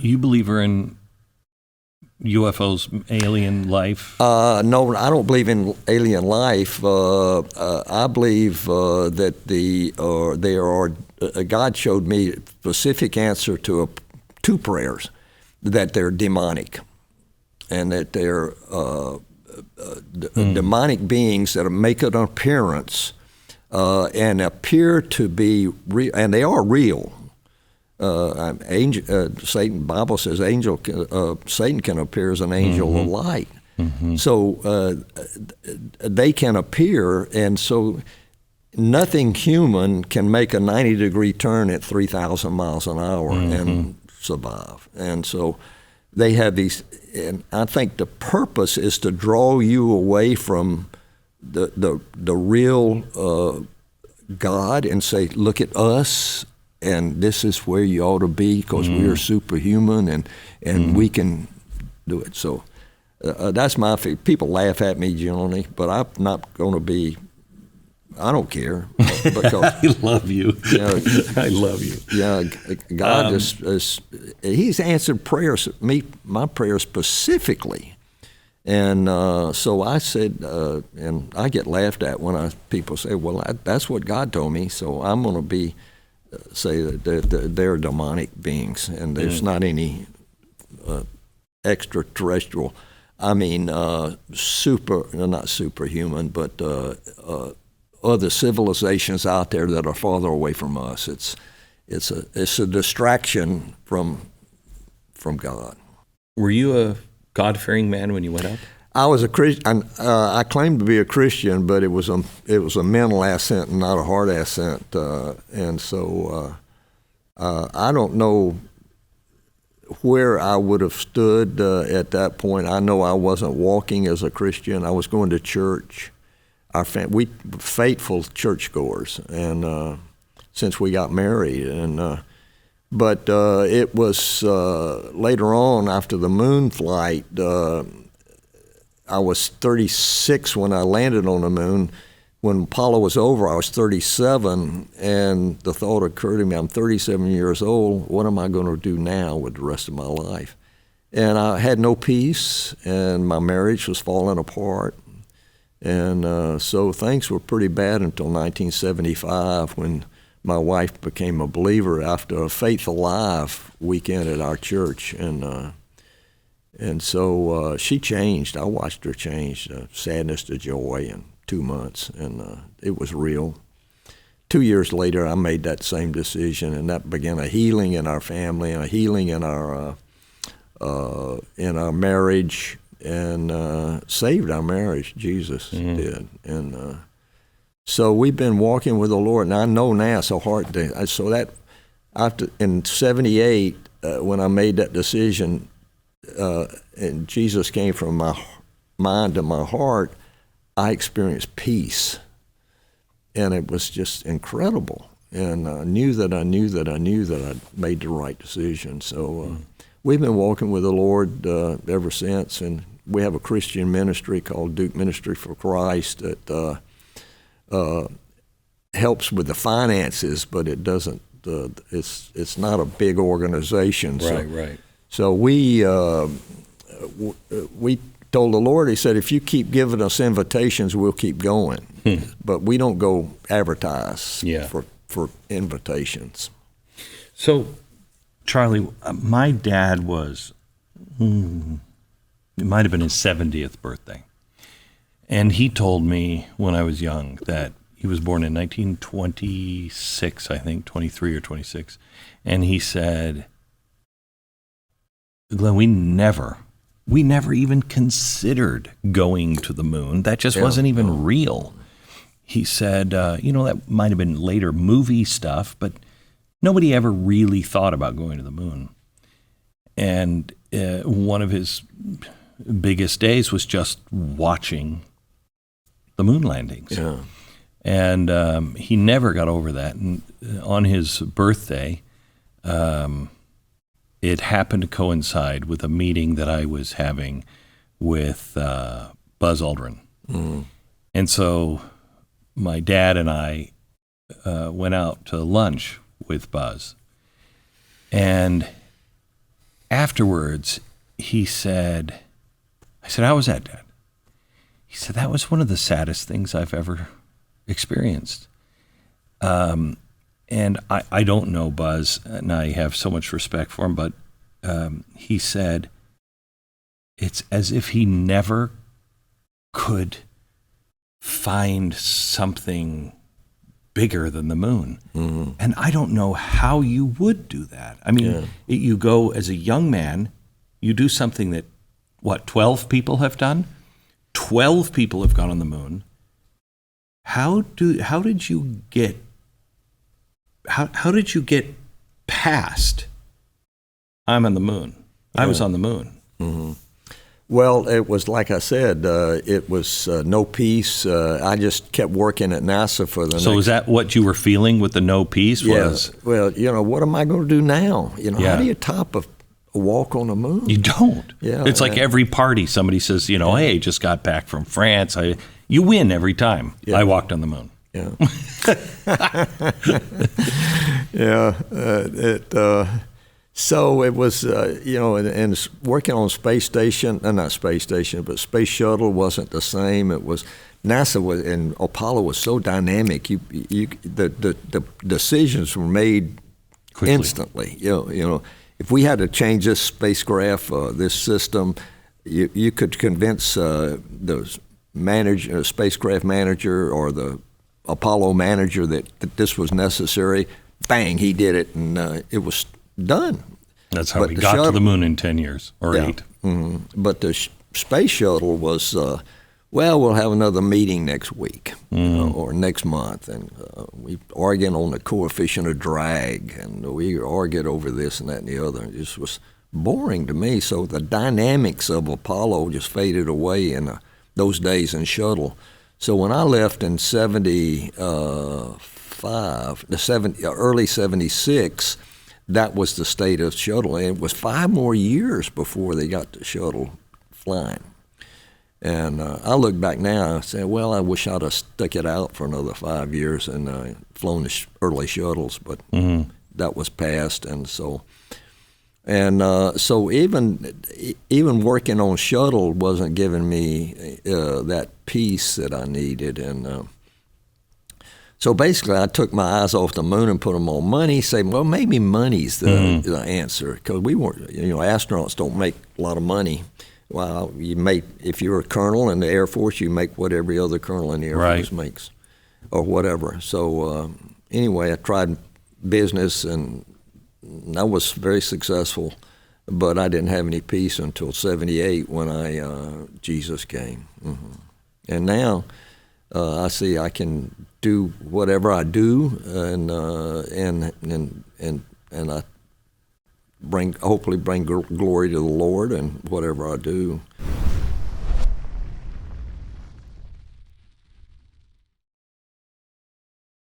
You believer in UFOs, alien life? No, I don't believe in alien life. I believe that God showed me a specific answer to two prayers, that they're demonic, and that they're demonic beings that make an appearance and appear to be real, and they are real. Satan, Bible says, Satan can appear as an angel of light. Mm-hmm. So they can appear, and so nothing human can make a 90-degree turn at 3,000 miles an hour and survive. And so they have these, and I think the purpose is to draw you away from the real God and say, look at us, and this is where you ought to be, because we are superhuman and we can do it. So that's my feeling. People laugh at me generally, but I'm not going to be. I don't care. Because, I love you. I love you. Yeah, God He's answered prayers, my prayers specifically. And so I said, and I get laughed at when people say, well, that's what God told me, so I'm going to say that they're demonic beings, and there's not any extraterrestrial, not superhuman, but other civilizations out there that are farther away from us. It's a distraction from God. Were you a God-fearing man when you went up? I was a Christian. I claimed to be a Christian, but it was a mental assent and not a heart assent. And so I don't know where I would have stood at that point. I know I wasn't walking as a Christian. I was going to church. We faithful churchgoers, and since we got married, but it was later on after the moon flight. I was 36 when I landed on the moon. When Apollo was over, I was 37, and the thought occurred to me, I'm 37 years old, what am I going to do now with the rest of my life? And I had no peace, and my marriage was falling apart. And so things were pretty bad until 1975, when my wife became a believer after a Faith Alive weekend at our church. And so she changed. I watched her change, sadness to joy in 2 months, and it was real. 2 years later, I made that same decision, and that began a healing in our family and a healing in our marriage, and saved our marriage. Jesus did, and so we've been walking with the Lord, and I know now it's a heart thing. So that after in '78, when I made that decision. And Jesus came from my mind to my heart, I experienced peace. And it was just incredible. And I knew that I'd made the right decision. So we've been walking with the Lord ever since. And we have a Christian ministry called Duke Ministry for Christ that helps with the finances, but it doesn't, it's not a big organization. Right. So we told the Lord, He said, if you keep giving us invitations, we'll keep going. But we don't go advertise for invitations. So, Charlie, my dad was, it might have been his 70th birthday. And he told me when I was young that he was born in 1926, I think, 23 or 26. And he said, Glenn, we never even considered going to the moon. That just wasn't even real. He said, that might have been later movie stuff, but nobody ever really thought about going to the moon. And one of his biggest days was just watching the moon landings. Yeah. And he never got over that. And on his birthday, it happened to coincide with a meeting that I was having with Buzz Aldrin. Mm. And so my dad and I went out to lunch with Buzz. And afterwards, he said, I said, how was that, Dad? He said, that was one of the saddest things I've ever experienced. And I don't know Buzz, and I have so much respect for him, but he said, it's as if he never could find something bigger than the moon. Mm-hmm. And I don't know how you would do that. I mean, you go as a young man, you do something that, 12 people have done? 12 people have gone on the moon. How did you get past I'm on the moon? I was on the moon. Mm-hmm. Well, it was like I said, it was no peace. I just kept working at NASA for the So is that what you were feeling with the no peace? Was? Well, what am I going to do now? How do you top a walk on the moon? You don't. Yeah, it's like every party, somebody says, hey, just got back from France. You win every time. Yeah. I walked on the moon. Yeah. So it was, and working on space station, not space station, but space shuttle wasn't the same. It was NASA and Apollo was so dynamic. The decisions were made quickly, instantly. If we had to change this spacecraft, this system, you could convince the spacecraft manager or the Apollo manager that this was necessary. Bang, he did it, and it was done. That's how we got to the moon in 10 years or 8. Mm-hmm. But the space shuttle was, we'll have another meeting next week or next month, and we arguing on the coefficient of drag, and we argued over this and that and the other. It just was boring to me. So the dynamics of Apollo just faded away in those days in shuttle. So when I left in 75, early 76, that was the state of shuttle. And it was 5 more years before they got the shuttle flying. And I look back now and I say, well, I wish I'd have stuck it out for another 5 years and flown the early shuttles, but that was past. And so even working on shuttle wasn't giving me that peace that I needed. And so basically I took my eyes off the moon and put them on money, saying, well, maybe money's the answer, because we weren't, astronauts don't make a lot of money. Well, you make, if you're a colonel in the Air Force, you make what every other colonel in the Air Force makes, or whatever. So anyway, I tried business, and I was very successful, but I didn't have any peace until 78 when Jesus came. Mm-hmm. And now I see I can do whatever I do, and I hopefully bring glory to the Lord and whatever I do.